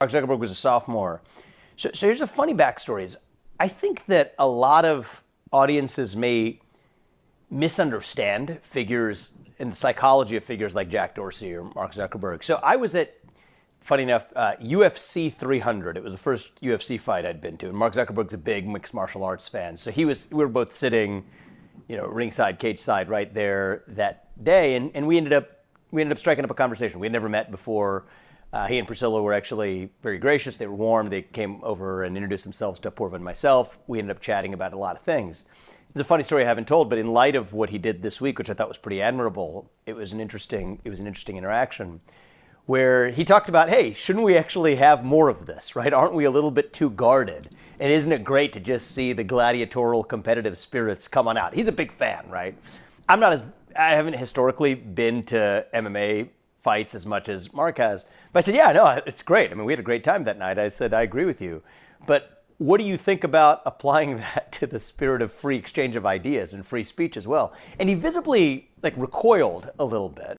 Mark Zuckerberg was a sophomore. So here's a funny backstory. I think that a lot of audiences may misunderstand figures in the psychology of figures like Jack Dorsey or Mark Zuckerberg. So I was at, funny enough, UFC 300. It was the first UFC fight I'd been to. And Mark Zuckerberg's a big mixed martial arts fan. So we were both sitting, ringside, cage side right there that day. And we ended up striking up a conversation. We had never met before. He and Priscilla were actually very gracious. They were warm. They came over and introduced themselves to Apoorva and myself. We ended up chatting about a lot of things. It's a funny story I haven't told, but in light of what he did this week, which I thought was pretty admirable, it was an interesting interaction where he talked about, hey, shouldn't we actually have more of this, right? Aren't we a little bit too guarded? And isn't it great to just see the gladiatorial competitive spirits come on out? He's a big fan, right? I haven't historically been to MMA fights as much as Mark has. But I said, yeah, no, it's great. I mean, we had a great time that night. I said, I agree with you. But what do you think about applying that to the spirit of free exchange of ideas and free speech as well? And he visibly recoiled a little bit.